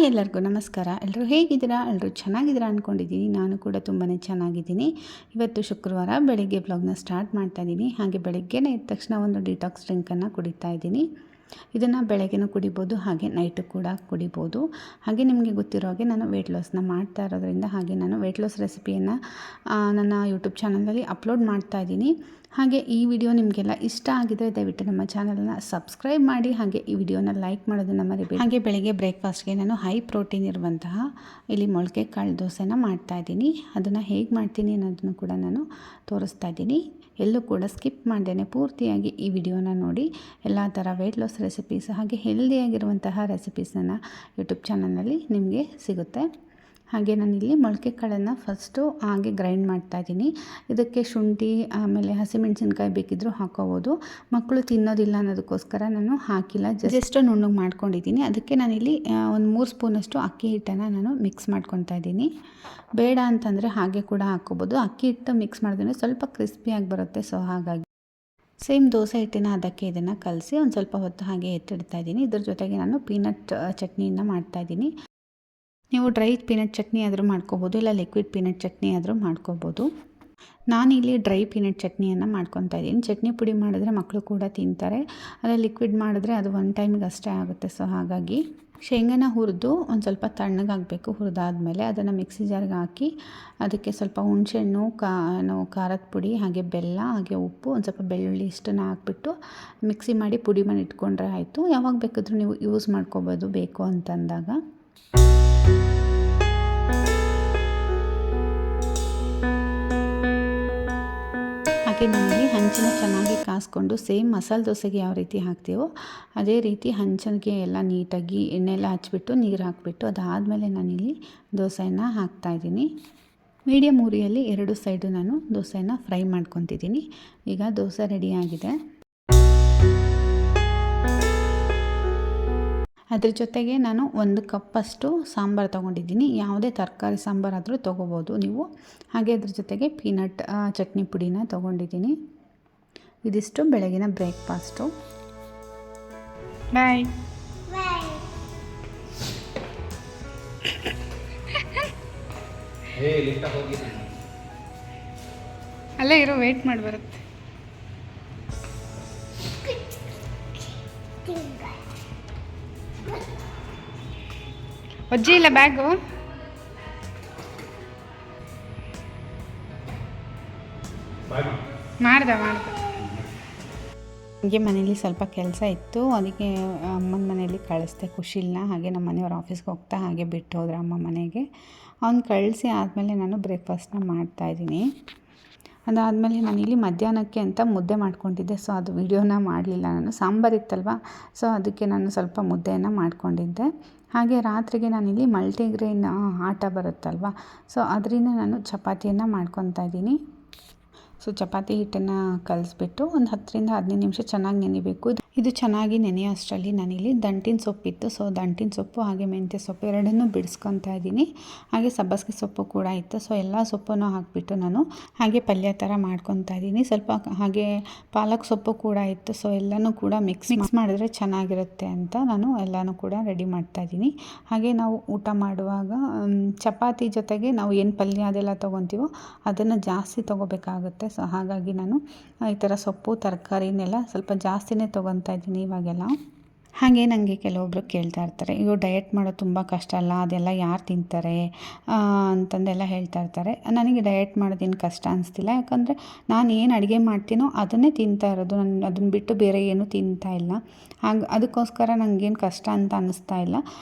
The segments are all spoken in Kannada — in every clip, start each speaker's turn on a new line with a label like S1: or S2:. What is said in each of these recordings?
S1: ಹಾಯ್ ಎಲ್ಲರಿಗೂ ನಮಸ್ಕಾರ. ಎಲ್ಲರೂ ಹೇಗಿದ್ದೀರಾ? ಎಲ್ಲರೂ ಚೆನ್ನಾಗಿದ್ದೀರಾ ಅಂದ್ಕೊಂಡಿದ್ದೀನಿ. ನಾನು ಕೂಡ ತುಂಬಾ ಚೆನ್ನಾಗಿದ್ದೀನಿ. ಇವತ್ತು ಶುಕ್ರವಾರ ಬೆಳಿಗ್ಗೆ ವ್ಲಾಗ್ನ ಸ್ಟಾರ್ಟ್ ಮಾಡ್ತಾ ಇದ್ದೀನಿ. ಹಾಗೆ ಬೆಳಗ್ಗೆನೇ ಎದ್ದ ತಕ್ಷಣ ಒಂದು ಡಿಟಾಕ್ಸ್ ಡ್ರಿಂಕನ್ನು ಕುಡಿತಾ ಇದ್ದೀನಿ. ಇದನ್ನು ಬೆಳಗ್ಗೆನೂ ಕುಡಿಬೋದು, ಹಾಗೆ ನೈಟು ಕೂಡ ಕುಡಿಬೋದು. ಹಾಗೆ ನಿಮಗೆ ಗೊತ್ತಿರೋ ಹಾಗೆ ನಾನು ವೆಯ್ಟ್ ಲಾಸ್ನ ಮಾಡ್ತಾ ಇರೋದ್ರಿಂದ ಹಾಗೆ ನಾನು ವೆಯ್ಟ್ ಲಾಸ್ ರೆಸಿಪಿಯನ್ನು ನನ್ನ ಯೂಟ್ಯೂಬ್ ಚಾನಲಲ್ಲಿ ಅಪ್ಲೋಡ್ ಮಾಡ್ತಾ ಇದ್ದೀನಿ. ಹಾಗೆ ಈ ವಿಡಿಯೋ ನಿಮಗೆಲ್ಲ ಇಷ್ಟ ಆಗಿದರೆ ದಯವಿಟ್ಟು ನಮ್ಮ ಚಾನಲನ್ನು ಸಬ್ಸ್ಕ್ರೈಬ್ ಮಾಡಿ, ಹಾಗೆ ಈ ವಿಡಿಯೋನ ಲೈಕ್ ಮಾಡೋದನ್ನು ಮರಿಬೇಡಿ. ಹಾಗೆ ಬೆಳಗ್ಗೆ ಬ್ರೇಕ್ಫಾಸ್ಟ್ಗೆ ನಾನು ಹೈ ಪ್ರೋಟೀನ್ ಇರುವಂತಹ ಇಲ್ಲಿ ಮೊಳಕೆ ಕಾಳು ದೋಸೆನ ಮಾಡ್ತಾಯಿದ್ದೀನಿ. ಅದನ್ನು ಹೇಗೆ ಮಾಡ್ತೀನಿ ಅನ್ನೋದನ್ನು ಕೂಡ ನಾನು ತೋರಿಸ್ತಾ ಇದ್ದೀನಿ. ಎಲ್ಲೂ ಕೂಡ ಸ್ಕಿಪ್ ಮಾಡ್ದೇನೆ ಪೂರ್ತಿಯಾಗಿ ಈ ವಿಡಿಯೋನ ನೋಡಿ. ಎಲ್ಲ ಥರ ವೆಯ್ಟ್ ಲಾಸ್ ರೆಸಿಪೀಸ್ ಹಾಗೆ ಹೆಲ್ದಿಯಾಗಿರುವಂತಹ ರೆಸಿಪೀಸನ್ನು ಯೂಟ್ಯೂಬ್ ಚಾನಲ್ನಲ್ಲಿ ನಿಮಗೆ ಸಿಗುತ್ತೆ. ಹಾಗೆ ನಾನಿಲ್ಲಿ ಮೊಳಕೆ ಕಾಳನ್ನು ಫಸ್ಟು ಹಾಗೆ ಗ್ರೈಂಡ್ ಮಾಡ್ತಾಯಿದ್ದೀನಿ. ಇದಕ್ಕೆ ಶುಂಠಿ ಆಮೇಲೆ ಹಸಿಮೆಣಸಿನ್ಕಾಯಿ ಬೇಕಿದ್ದರೂ ಹಾಕೋಬೋದು. ಮಕ್ಕಳು ತಿನ್ನೋದಿಲ್ಲ ಅನ್ನೋದಕ್ಕೋಸ್ಕರ ನಾನು ಹಾಕಿಲ್ಲ, ಜಸ್ಟ್ ನುಣ್ಣಗೆ ಮಾಡ್ಕೊಂಡಿದ್ದೀನಿ. ಅದಕ್ಕೆ ನಾನಿಲ್ಲಿ ಒಂದು 3 ಸ್ಪೂನಷ್ಟು ಅಕ್ಕಿ ಹಿಟ್ಟನ್ನು ನಾನು ಮಿಕ್ಸ್ ಮಾಡ್ಕೊತಾ ಇದ್ದೀನಿ. ಬೇಡ ಅಂತಂದರೆ ಹಾಗೆ ಕೂಡ ಹಾಕ್ಕೋಬೋದು. ಅಕ್ಕಿ ಹಿಟ್ಟು ಮಿಕ್ಸ್ ಮಾಡಿದ್ರೆ ಸ್ವಲ್ಪ ಕ್ರಿಸ್ಪಿಯಾಗಿ ಬರುತ್ತೆ. ಸೊ ಹಾಗಾಗಿ ಸೇಮ್ ದೋಸೆ ಹಿಟ್ಟಿನ ಅದಕ್ಕೆ ಇದನ್ನು ಕಲಸಿ ಒಂದು ಸ್ವಲ್ಪ ಹೊತ್ತು ಹಾಗೆ ಎತ್ತಿಡ್ತಾ ಇದ್ದೀನಿ. ಇದ್ರ ಜೊತೆಗೆ ನಾನು ಪೀನಟ್ ಚಟ್ನಿಯನ್ನು ಮಾಡ್ತಾಯಿದ್ದೀನಿ. ನೀವು ಡ್ರೈ ಪೀನಟ್ ಚಟ್ನಿ ಆದರೂ ಮಾಡ್ಕೋಬೋದು, ಇಲ್ಲ ಲಿಕ್ವಿಡ್ ಪೀನಟ್ ಚಟ್ನಿ ಆದರೂ ಮಾಡ್ಕೋಬೋದು. ನಾನಿಲ್ಲಿ ಡ್ರೈ ಪೀನಟ್ ಚಟ್ನಿಯನ್ನು ಮಾಡ್ಕೊತಾ ಇದ್ದೀನಿ. ಚಟ್ನಿ ಪುಡಿ ಮಾಡಿದ್ರೆ ಮಕ್ಕಳು ಕೂಡ ತಿಂತಾರೆ, ಅದೇ ಲಿಕ್ವಿಡ್ ಮಾಡಿದ್ರೆ ಅದು ಒನ್ ಟೈಮಿಗೆ ಅಷ್ಟೇ ಆಗುತ್ತೆ. ಸೊ ಹಾಗಾಗಿ ಶೇಂಗಾನ ಹುರಿದು ಒಂದು ಸ್ವಲ್ಪ ತಣ್ಣಗಾಗಬೇಕು. ಹುರಿದಾದ್ಮೇಲೆ ಅದನ್ನು ಮಿಕ್ಸಿ ಜಾರ್ಗೆ ಹಾಕಿ ಅದಕ್ಕೆ ಸ್ವಲ್ಪ ಹುಣಸೆಹಣ್ಣು, ಖಾರದ ಪುಡಿ, ಹಾಗೆ ಬೆಲ್ಲ, ಹಾಗೆ ಉಪ್ಪು, ಒಂದು ಸ್ವಲ್ಪ ಬೆಳ್ಳುಳ್ಳಿ ಇಷ್ಟನ್ನು ಹಾಕ್ಬಿಟ್ಟು ಮಿಕ್ಸಿ ಮಾಡಿ ಪುಡಿ ಮಾಡಿ ಇಟ್ಕೊಂಡ್ರೆ ಆಯಿತು. ಯಾವಾಗ ಬೇಕಾದರೂ ನೀವು ಯೂಸ್ ಮಾಡ್ಕೋಬೋದು ಬೇಕು ಅಂತಂದಾಗ. ಹಾಗೆ ನಾನಿಲ್ಲಿ ಹಂಚನ ಚೆನ್ನಾಗಿ ಕಾಸ್ಕೊಂಡು ಸೇಮ್ ಮಸಾಲೆ ದೋಸೆಗೆ ಯಾವ ರೀತಿ ಹಾಕ್ತೀವೋ ಅದೇ ರೀತಿ ಹಂಚನಿಗೆ ಎಲ್ಲ ನೀಟಾಗಿ ಎಣ್ಣೆಲ್ಲ ಹಚ್ಬಿಟ್ಟು ನೀರು ಹಾಕಿಬಿಟ್ಟು ಅದಾದಮೇಲೆ ನಾನಿಲ್ಲಿ ದೋಸೆಯನ್ನು ಹಾಕ್ತಾಯಿದ್ದೀನಿ. ಮೀಡಿಯಮ್ ಉರಿಯಲ್ಲಿ 2 ಸೈಡು ನಾನು ದೋಸೆಯನ್ನು ಫ್ರೈ ಮಾಡ್ಕೊತಿದ್ದೀನಿ. ಈಗ ದೋಸೆ ರೆಡಿಯಾಗಿದೆ. ಅದ್ರ ಜೊತೆಗೆ ನಾನು 1 ಕಪ್ಪಷ್ಟು ಸಾಂಬಾರು ತೊಗೊಂಡಿದ್ದೀನಿ. ಯಾವುದೇ ತರಕಾರಿ ಸಾಂಬಾರಾದರೂ ತೊಗೋಬೋದು ನೀವು. ಹಾಗೆ ಅದ್ರ ಜೊತೆಗೆ ಪೀನಟ್ ಚಟ್ನಿ ಪುಡಿನ ತೊಗೊಂಡಿದ್ದೀನಿ. ಇದಿಷ್ಟು ಬೆಳಗಿನ ಬ್ರೇಕ್ಫಾಸ್ಟು. ಬಾಯ್. ಅಲ್ಲೇ ಇರೋ ವೇಟ್ ಮಾಡಿ ಬರುತ್ತೆ. ಅಜ್ಜಿ ಇಲ್ಲ ಬ್ಯಾಗು ಮಾಡ್ದೆ ಹೀಗೆ ಮನೇಲಿ ಸ್ವಲ್ಪ ಕೆಲಸ ಇತ್ತು, ಅದಕ್ಕೆ ಅಮ್ಮನ ಮನೆಯಲ್ಲಿ ಕಳಿಸ್ದೆ ಖುಷಿಲ್ನ. ಹಾಗೆ ನಮ್ಮ ಮನೆಯವ್ರು ಆಫೀಸ್ಗೆ ಹೋಗ್ತಾ ಹಾಗೆ ಬಿಟ್ಟು ಹೋದ್ರೆ ಅಮ್ಮ ಮನೆಗೆ. ಅವ್ನು ಕಳಿಸಿ ಆದಮೇಲೆ ನಾನು ಬ್ರೇಕ್ಫಾಸ್ಟ್ನ ಮಾಡ್ತಾಯಿದ್ದೀನಿ. ಅದಾದಮೇಲೆ ನಾನಿಲ್ಲಿ ಮಧ್ಯಾಹ್ನಕ್ಕೆ ಅಂತ ಮುದ್ದೆ ಮಾಡ್ಕೊಂಡಿದ್ದೆ. ಸೊ ಅದು ವಿಡಿಯೋನ ಮಾಡಲಿಲ್ಲ ನಾನು, ಸಾಂಬಾರಿತ್ತಲ್ವ. ಸೊ ಅದಕ್ಕೆ ನಾನು ಸ್ವಲ್ಪ ಮುದ್ದೆಯನ್ನು ಮಾಡ್ಕೊಂಡಿದ್ದೆ. ಹಾಗೆ ರಾತ್ರಿಗೆ ನಾನಿಲ್ಲಿ ಮಲ್ಟಿಗ್ರೇನ್ ಆಟ ಬರುತ್ತಲ್ವ, ಸೊ ಅದರಿಂದ ನಾನು ಚಪಾತಿಯನ್ನು ಮಾಡ್ಕೊತಾ ಇದ್ದೀನಿ. ಸೊ ಚಪಾತಿ ಹಿಟ್ಟನ್ನು ಕಲಿಸ್ಬಿಟ್ಟು ಒಂದು 10ರಿಂದ 15 ನಿಮಿಷ ಚೆನ್ನಾಗಿ ನೆನಿಬೇಕು. ಇದು ಚೆನ್ನಾಗಿ ನೆನೆಯೋ ಅಷ್ಟರಲ್ಲಿ ನಾನಿಲ್ಲಿ ದಂಟಿನ ಸೊಪ್ಪಿತ್ತು. ಸೊ ದಂಟಿನ ಸೊಪ್ಪು ಹಾಗೆ ಮೆಂತ್ಯ ಸೊಪ್ಪು ಎರಡನ್ನೂ ಬಿಡಿಸ್ಕೊತಾ ಇದ್ದೀನಿ. ಹಾಗೆ ಸಬ್ಬಸಿಗೆ ಸೊಪ್ಪು ಕೂಡ ಇತ್ತು. ಸೊ ಎಲ್ಲ ಸೊಪ್ಪನ್ನು ಹಾಕಿಬಿಟ್ಟು ನಾನು ಹಾಗೆ ಪಲ್ಯ ಥರ ಮಾಡ್ಕೊತಾ ಇದ್ದೀನಿ. ಸ್ವಲ್ಪ ಹಾಗೆ ಪಾಲಕ್ ಸೊಪ್ಪು ಕೂಡ ಇತ್ತು. ಸೊ ಎಲ್ಲನೂ ಕೂಡ ಮಿಕ್ಸ್ ಮಾಡಿದ್ರೆ ಚೆನ್ನಾಗಿರುತ್ತೆ ಅಂತ ನಾನು ಎಲ್ಲನೂ ಕೂಡ ರೆಡಿ ಮಾಡ್ತಾ ಇದ್ದೀನಿ. ಹಾಗೆ ನಾವು ಊಟ ಮಾಡುವಾಗ ಚಪಾತಿ ಜೊತೆಗೆ ನಾವು ಏನು ಪಲ್ಯ ಅದೆಲ್ಲ ತೊಗೊತೀವೋ ಅದನ್ನು ಜಾಸ್ತಿ ತೊಗೋಬೇಕಾಗುತ್ತೆ. ಸೊ ಹಾಗಾಗಿ ನಾನು ಈ ಥರ ಸೊಪ್ಪು ತರಕಾರಿನೆಲ್ಲ ಸ್ವಲ್ಪ ಜಾಸ್ತಿನೇ ತೊಗೊತಾ ಇದ್ದೀನಿ ಇವಾಗೆಲ್ಲ. ಹಾಗೆ ನನಗೆ ಕೆಲವೊಬ್ಬರು ಕೇಳ್ತಾ ಇರ್ತಾರೆ, ಈಗ ಡಯಟ್ ಮಾಡೋದು ತುಂಬ ಕಷ್ಟ ಅಲ್ಲ, ಅದೆಲ್ಲ ಯಾರು ತಿಂತಾರೆ ಅಂತಂದೆಲ್ಲ ಹೇಳ್ತಾ ಇರ್ತಾರೆ. ನನಗೆ ಡಯಟ್ ಮಾಡೋದೇನು ಕಷ್ಟ ಅನಿಸ್ತಿಲ್ಲ, ಯಾಕಂದರೆ ನಾನು ಏನು ಅಡುಗೆ ಮಾಡ್ತೀನೋ ಅದನ್ನೇ ತಿಂತಾ ಇರೋದು. ನಾನು ಅದನ್ನು ಬಿಟ್ಟು ಬೇರೆ ಏನೂ ತಿಂತಾ ಇಲ್ಲ. ಅದಕ್ಕೋಸ್ಕರ ನನಗೇನು ಕಷ್ಟ ಅಂತ ಅನ್ನಿಸ್ತಾ ಇಲ್ಲ.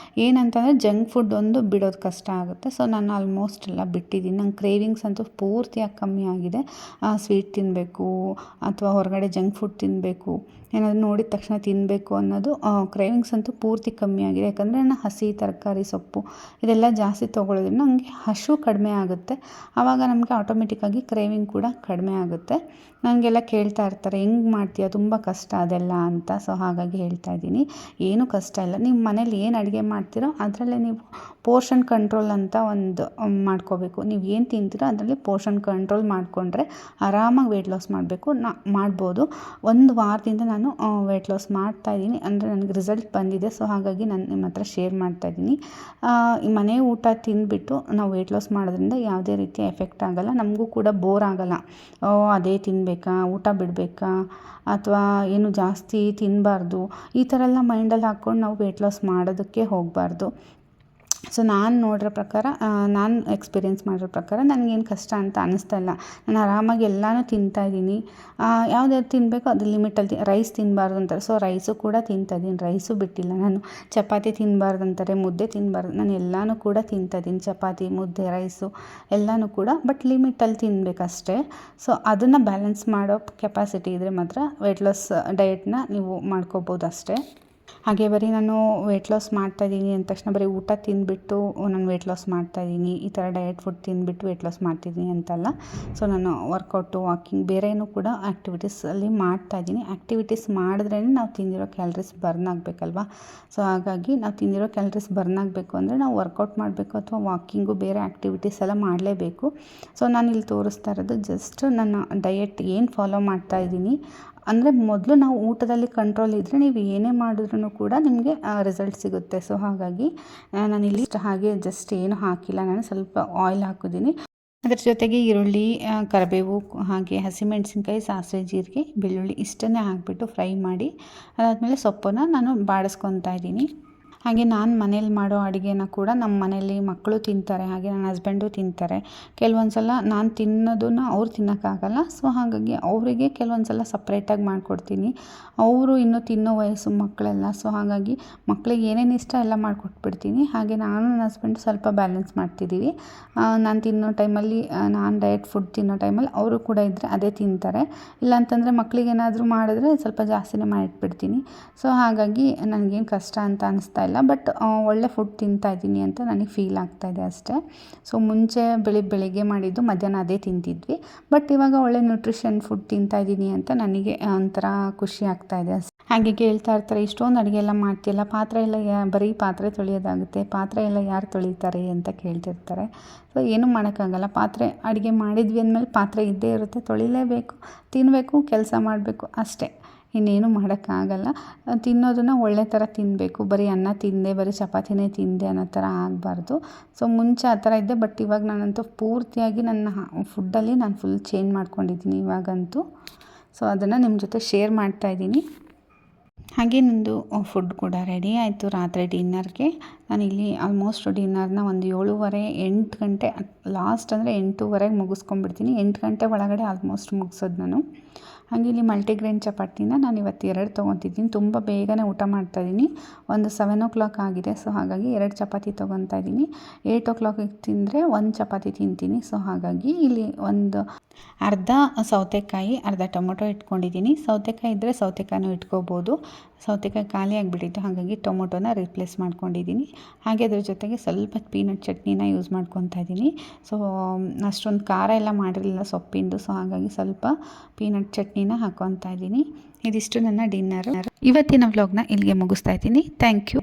S1: ಏನಂತಂದರೆ ಜಂಕ್ ಫುಡ್ ಒಂದು ಬಿಡೋದು ಕಷ್ಟ ಆಗುತ್ತೆ. ಸೊ ನಾನು ಆಲ್ಮೋಸ್ಟ್ ಎಲ್ಲ ಬಿಟ್ಟಿದ್ದೀನಿ. ನಂಗೆ ಕ್ರೇವಿಂಗ್ಸ್ ಅಂತೂ ಪೂರ್ತಿಯಾಗಿ ಕಮ್ಮಿ ಆಗಿದೆ. ಸ್ವೀಟ್ ತಿನ್ನಬೇಕು ಅಥವಾ ಹೊರಗಡೆ ಜಂಕ್ ಫುಡ್ ತಿನ್ನಬೇಕು, ಏನಾದರೂ ನೋಡಿದ ತಕ್ಷಣ ತಿನ್ನಬೇಕು ಅನ್ನೋದು ಕ್ರೇವಿಂಗ್ಸ್ ಅಂತೂ ಪೂರ್ತಿ ಕಮ್ಮಿ ಆಗಿದೆ. ಯಾಕಂದರೆ ನಾನು ಹಸಿ ತರಕಾರಿ ಸೊಪ್ಪು ಇದೆಲ್ಲ ಜಾಸ್ತಿ ತೊಗೊಳ್ಳೋದ್ರಿಂದ ನನಗೆ ಹಸಿವು ಕಡಿಮೆ ಆಗುತ್ತೆ. ಆವಾಗ ನಮಗೆ ಆಟೋಮೆಟಿಕ್ಕಾಗಿ ಕ್ರೇವಿಂಗ್ ಕೂಡ ಕಡಿಮೆ ಆಗುತ್ತೆ. ನನಗೆಲ್ಲ ಕೇಳ್ತಾ ಇರ್ತಾರೆ, ಹೆಂಗೆ ಮಾಡ್ತೀಯ, ತುಂಬ ಕಷ್ಟ ಅದೆಲ್ಲ ಅಂತ. ಸೊ ಹಾಗಾಗಿ ಹೇಳ್ತಾ ಇದ್ದೀನಿ, ಏನೂ ಕಷ್ಟ ಇಲ್ಲ. ನೀವು ಮನೇಲಿ ಏನು ಅಡುಗೆ ಮಾಡ್ತೀರೋ ಅದರಲ್ಲೇ ನೀವು ಪೋರ್ಷನ್ ಕಂಟ್ರೋಲ್ ಅಂತ ಒಂದು ಮಾಡ್ಕೋಬೇಕು. ನೀವು ಏನು ತಿಂತೀರೋ ಅದರಲ್ಲಿ ಪೋರ್ಷನ್ ಕಂಟ್ರೋಲ್ ಮಾಡಿಕೊಂಡ್ರೆ ಆರಾಮಾಗಿ ವೆಯ್ಟ್ ಲಾಸ್ ಮಾಡ್ಬೋದು. 1 ವಾರದಿಂದ ನಾನು ವೆಯ್ಟ್ ಲಾಸ್ ಮಾಡ್ತಾಯಿದ್ದೀನಿ. ಅಂದರೆ ನನಗೆ ನನಗೆ ರಿಸಲ್ಟ್ ಬಂದಿದೆ. ಸೊ ಹಾಗಾಗಿ ನಾನು ನಿಮ್ಮ ಹತ್ರ ಶೇರ್ ಮಾಡ್ತಾಯಿದ್ದೀನಿ. ಮನೆ ಊಟ ತಿಂದುಬಿಟ್ಟು ನಾವು ವೆಯ್ಟ್ ಲಾಸ್ ಮಾಡೋದ್ರಿಂದ ಯಾವುದೇ ರೀತಿಯ ಎಫೆಕ್ಟ್ ಆಗೋಲ್ಲ, ನಮಗೂ ಕೂಡ ಬೋರ್ ಆಗೋಲ್ಲ. ಅದೇ ತಿನ್ನಬೇಕಾ, ಊಟ ಬಿಡಬೇಕಾ, ಅಥವಾ ಏನು ಜಾಸ್ತಿ ತಿನ್ನಬಾರ್ದು, ಈ ಥರ ಎಲ್ಲ ಮೈಂಡಲ್ಲಿ ಹಾಕ್ಕೊಂಡು ನಾವು ವೆಯ್ಟ್ ಲಾಸ್ ಮಾಡೋದಕ್ಕೆ ಹೋಗಬಾರ್ದು. ಸೊ ನಾನು ನೋಡಿರೋ ಪ್ರಕಾರ, ನಾನು ಎಕ್ಸ್ಪೀರಿಯೆನ್ಸ್ ಮಾಡಿರೋ ಪ್ರಕಾರ ನನಗೇನು ಕಷ್ಟ ಅಂತ ಅನ್ನಿಸ್ತಾ ಇಲ್ಲ. ನಾನು ಆರಾಮಾಗಿ ಎಲ್ಲನೂ ತಿಂತಾಯಿದ್ದೀನಿ. ಯಾವ್ದು ತಿನ್ನಬೇಕೋ ಅದು ಲಿಮಿಟಲ್ಲಿ ರೈಸ್ ತಿನ್ನಬಾರ್ದು ಅಂತಾರೆ, ಸೊ ರೈಸು ಕೂಡ ತಿಂತಾಯಿದ್ದೀನಿ, ರೈಸು ಬಿಟ್ಟಿಲ್ಲ ನಾನು. ಚಪಾತಿ ತಿನ್ನಬಾರ್ದು ಅಂತಾರೆ, ಮುದ್ದೆ ತಿನ್ನಬಾರ್ದು, ನಾನು ಎಲ್ಲನೂ ಕೂಡ ತಿಂತಾಯಿದ್ದೀನಿ, ಚಪಾತಿ, ಮುದ್ದೆ, ರೈಸು ಎಲ್ಲನೂ ಕೂಡ, ಬಟ್ ಲಿಮಿಟಲ್ಲಿ ತಿನ್ನಬೇಕಷ್ಟೇ. ಸೊ ಅದನ್ನು ಬ್ಯಾಲೆನ್ಸ್ ಮಾಡೋ ಕೆಪಾಸಿಟಿ ಇದ್ದರೆ ಮಾತ್ರ ವೆಯ್ಟ್ ಲಾಸ್ ಡಯೆಟ್ನ ನೀವು ಮಾಡ್ಕೋಬೋದು ಅಷ್ಟೇ. ಹಾಗೆ ಬರೀ ನಾನು ವೆಯ್ಟ್ ಲಾಸ್ ಮಾಡ್ತಾಯಿದ್ದೀನಿ ಅಂದ ತಕ್ಷಣ ಬರೀ ಊಟ ತಿಂದುಬಿಟ್ಟು ನಾನು ವೆಯ್ಟ್ ಲಾಸ್ ಮಾಡ್ತಾಯಿದ್ದೀನಿ, ಈ ಥರ ಡಯಟ್ ಫುಡ್ ತಿಂದುಬಿಟ್ಟು ವೆಯ್ಟ್ ಲಾಸ್ ಮಾಡ್ತಿದ್ದೀನಿ ಅಂತಲ್ಲ. ಸೊ ನಾನು ವರ್ಕೌಟು, ವಾಕಿಂಗ್, ಬೇರೆಯೂ ಕೂಡ ಆ್ಯಕ್ಟಿವಿಟೀಸಲ್ಲಿ ಮಾಡ್ತಾಯಿದ್ದೀನಿ. ಆ್ಯಕ್ಟಿವಿಟೀಸ್ ಮಾಡಿದ್ರೇ ನಾವು ತಿಂದಿರೋ ಕ್ಯಾಲರೀಸ್ ಬರ್ನ್ ಆಗಬೇಕಲ್ವ. ಸೊ ಹಾಗಾಗಿ ನಾವು ತಿಂದಿರೋ ಕ್ಯಾಲರೀಸ್ ಬರ್ನ್ ಆಗಬೇಕು ಅಂದರೆ ನಾವು ವರ್ಕೌಟ್ ಮಾಡಬೇಕು, ಅಥವಾ ವಾಕಿಂಗು, ಬೇರೆ ಆ್ಯಕ್ಟಿವಿಟೀಸ್ ಎಲ್ಲ ಮಾಡಲೇಬೇಕು. ಸೊ ನಾನು ಇಲ್ಲಿ ತೋರಿಸ್ತಾ ಇರೋದು ಜಸ್ಟ್ ನನ್ನ ಡಯಟ್ ಏನು ಫಾಲೋ ಮಾಡ್ತಾಯಿದ್ದೀನಿ ಅಂದರೆ, ಮೊದಲು ನಾವು ಊಟದಲ್ಲಿ ಕಂಟ್ರೋಲ್ ಇದ್ದರೆ ನೀವು ಏನೇ ಮಾಡಿದ್ರೂ ಕೂಡ ನಿಮಗೆ ರಿಸಲ್ಟ್ ಸಿಗುತ್ತೆ. ಸೊ ಹಾಗಾಗಿ ನಾನಿಲ್ಲಿ ಹಾಗೆ ಜಸ್ಟ್ ಏನು ಹಾಕಿಲ್ಲ, ನಾನು ಸ್ವಲ್ಪ ಆಯಿಲ್ ಹಾಕಿದ್ದೀನಿ. ಅದ್ರ ಜೊತೆಗೆ ಈರುಳ್ಳಿ, ಕರಿಬೇವು, ಹಾಗೆ ಹಸಿಮೆಣಸಿನ್ಕಾಯಿ, ಸಾಸಿವೆ, ಜೀರಿಗೆ, ಬೆಳ್ಳುಳ್ಳಿ ಇಷ್ಟನ್ನೇ ಹಾಕಿಬಿಟ್ಟು ಫ್ರೈ ಮಾಡಿ, ಅದಾದಮೇಲೆ ಸೊಪ್ಪನ್ನು ನಾನು ಬಾಡಿಸ್ಕೊತಾ ಇದ್ದೀನಿ. ಹಾಗೆ ನಾನು ಮನೇಲಿ ಮಾಡೋ ಅಡುಗೆನ ಕೂಡ ನಮ್ಮ ಮನೇಲಿ ಮಕ್ಕಳು ತಿಂತಾರೆ, ಹಾಗೆ ನನ್ನ ಹಸ್ಬೆಂಡು ತಿಂತಾರೆ. ಕೆಲವೊಂದು ಸಲ ನಾನು ತಿನ್ನೋದನ್ನು ಅವ್ರು ತಿನ್ನೋಕ್ಕಾಗಲ್ಲ. ಸೊ ಹಾಗಾಗಿ ಅವರಿಗೆ ಕೆಲವೊಂದು ಸಲ ಸಪ್ರೇಟಾಗಿ ಮಾಡಿಕೊಡ್ತೀನಿ. ಅವರು ಇನ್ನೂ ತಿನ್ನೋ ವಯಸ್ಸು ಮಕ್ಕಳೆಲ್ಲ. ಸೊ ಹಾಗಾಗಿ ಮಕ್ಕಳಿಗೆ ಏನೇನು ಇಷ್ಟ ಎಲ್ಲ ಮಾಡಿಕೊಟ್ಬಿಡ್ತೀನಿ. ಹಾಗೆ ನಾನು ನನ್ನ ಹಸ್ಬೆಂಡು ಸ್ವಲ್ಪ ಬ್ಯಾಲೆನ್ಸ್ ಮಾಡ್ತಿದ್ದೀವಿ. ನಾನು ತಿನ್ನೋ ಟೈಮಲ್ಲಿ, ನಾನು ಡಯಟ್ ಫುಡ್ ತಿನ್ನೋ ಟೈಮಲ್ಲಿ ಅವರು ಕೂಡ ಇದ್ದರೆ ಅದೇ ತಿಂತಾರೆ. ಇಲ್ಲಾಂತಂದರೆ ಮಕ್ಕಳಿಗೇನಾದರೂ ಮಾಡಿದ್ರೆ ಸ್ವಲ್ಪ ಜಾಸ್ತಿನೇ ಮಾಡಿಟ್ಬಿಡ್ತೀನಿ. ಸೊ ಹಾಗಾಗಿ ನನಗೇನು ಕಷ್ಟ ಅಂತ ಅನಿಸ್ತಾ ಇಲ್ಲ, ಬಟ್ ಒಳ್ಳೆ ಫುಡ್ ತಿಂತಾಯಿದ್ದೀನಿ ಅಂತ ನನಗೆ ಫೀಲ್ ಆಗ್ತಾಯಿದೆ ಅಷ್ಟೇ. ಸೊ ಮುಂಚೆ ಬೆಳಿಗ್ಗೆ ಮಾಡಿದ್ದು ಮಧ್ಯಾಹ್ನ ಅದೇ ತಿಂತಿದ್ವಿ, ಬಟ್ ಇವಾಗ ಒಳ್ಳೆ ನ್ಯೂಟ್ರಿಷನ್ ಫುಡ್ ತಿಂತಾಯಿದ್ದೀನಿ ಅಂತ ನನಗೆ ಒಂಥರ ಖುಷಿ ಆಗ್ತಾಯಿದೆ ಅಷ್ಟೇ. ಹಾಗೆ ಕೇಳ್ತಾ ಇರ್ತಾರೆ, ಇಷ್ಟೊಂದು ಅಡುಗೆ ಎಲ್ಲ ಮಾಡ್ತೀಯಲ್ಲ, ಪಾತ್ರೆ ಎಲ್ಲ ಬರೀ ಪಾತ್ರೆ ತೊಳೆಯೋದಾಗುತ್ತೆ, ಪಾತ್ರೆ ಎಲ್ಲ ಯಾರು ತೊಳಿತಾರೆ ಅಂತ ಕೇಳ್ತಿರ್ತಾರೆ. ಸೊ ಏನೂ ಮಾಡೋಕ್ಕಾಗಲ್ಲ, ಪಾತ್ರೆ ಅಡುಗೆ ಮಾಡಿದ್ವಿ ಅಂದಮೇಲೆ ಪಾತ್ರೆ ಇದ್ದೇ ಇರುತ್ತೆ, ತೊಳಿಲೇಬೇಕು, ತಿನ್ನಬೇಕು, ಕೆಲಸ ಮಾಡಬೇಕು ಅಷ್ಟೇ, ಇನ್ನೇನು ಮಾಡೋಕ್ಕಾಗಲ್ಲ. ತಿನ್ನೋದನ್ನು ಒಳ್ಳೆ ಥರ ತಿನ್ನಬೇಕು, ಬರೀ ಅನ್ನ ತಿಂದೆ, ಬರೀ ಚಪಾತಿನೇ ತಿಂದೆ ಅನ್ನೋ ಥರ ಆಗಬಾರ್ದು. ಸೊ ಮುಂಚೆ ಆ ಥರ ಇದ್ದೆ, ಬಟ್ ಇವಾಗ ನಾನಂತೂ ಪೂರ್ತಿಯಾಗಿ ನನ್ನ ಫುಡ್ಡಲ್ಲಿ ನಾನು ಫುಲ್ ಚೇಂಜ್ ಮಾಡ್ಕೊಂಡಿದ್ದೀನಿ ಇವಾಗಂತೂ. ಸೊ ಅದನ್ನು ನಿಮ್ಮ ಜೊತೆ ಶೇರ್ ಮಾಡ್ತಾಯಿದ್ದೀನಿ. ಹಾಗೆ ನಂದು ಫುಡ್ ಕೂಡ ರೆಡಿ ಆಯಿತು ರಾತ್ರಿ ಡಿನ್ನರ್ಗೆ. ನಾನಿಲ್ಲಿ ಆಲ್ಮೋಸ್ಟ್ ಡಿನ್ನರ್ನ ಒಂದು 7:30, 8 ಗಂಟೆ, ಲಾಸ್ಟ್ ಅಂದರೆ 8:30ಗೆ ಮುಗಿಸ್ಕೊಂಡ್ಬಿಡ್ತೀನಿ. 8 ಗಂಟೆ ಒಳಗಡೆ ಆಲ್ಮೋಸ್ಟ್ ಮುಗಿಸೋದು ನಾನು. ಹಾಗೆ ಇಲ್ಲಿ ಮಲ್ಟಿಗ್ರೇನ್ ಚಪಾತಿನ ನಾನು ಇವತ್ತು 2 ತೊಗೊತಿದ್ದೀನಿ. ತುಂಬ ಬೇಗನೆ ಊಟ ಮಾಡ್ತಾಯಿದ್ದೀನಿ. ಒಂದು 7 o'clock ಆಗಿದೆ. ಸೊ ಹಾಗಾಗಿ 2 ಚಪಾತಿ ತೊಗೊತಾ ಇದ್ದೀನಿ. 8 o'clock ತಿಂದರೆ 1 ಚಪಾತಿ ತಿಂತೀನಿ. ಸೊ ಹಾಗಾಗಿ ಇಲ್ಲಿ ಒಂದು ಅರ್ಧ ಸೌತೆಕಾಯಿ, ಅರ್ಧ ಟೊಮೊಟೊ ಇಟ್ಕೊಂಡಿದ್ದೀನಿ. ಸೌತೆಕಾಯಿ ಇದ್ದರೆ ಸೌತೆಕಾಯಿನೂ ಇಟ್ಕೋಬೋದು. ಸೌತೆಕಾಯಿ ಖಾಲಿ ಆಗಿಬಿಟ್ಟಿತ್ತು, ಹಾಗಾಗಿ ಟೊಮೊಟೊನ ರಿಪ್ಲೇಸ್ ಮಾಡ್ಕೊಂಡಿದ್ದೀನಿ. ಹಾಗೆ ಅದ್ರ ಜೊತೆಗೆ ಸ್ವಲ್ಪ ಪೀನಟ್ ಚಟ್ನಿನ ಯೂಸ್ ಮಾಡ್ಕೊತಾ ಇದ್ದೀನಿ. ಸೊ ಅಷ್ಟೊಂದು ಖಾರ ಎಲ್ಲ ಮಾಡಿರಲಿಲ್ಲ ಸೊಪ್ಪಿಂದು. ಸೊ ಹಾಗಾಗಿ ಸ್ವಲ್ಪ ಪೀನಟ್ ಚಟ್ನಿನ ಹಾಕ್ಕೊತಾ ಇದ್ದೀನಿ. ಇದಿಷ್ಟು ನನ್ನ ಡಿನ್ನರು. ಇವತ್ತಿನ ವ್ಲಾಗ್ನ ಇಲ್ಲಿಗೆ ಮುಗಿಸ್ತಾ ಇದ್ದೀನಿ. Thank you.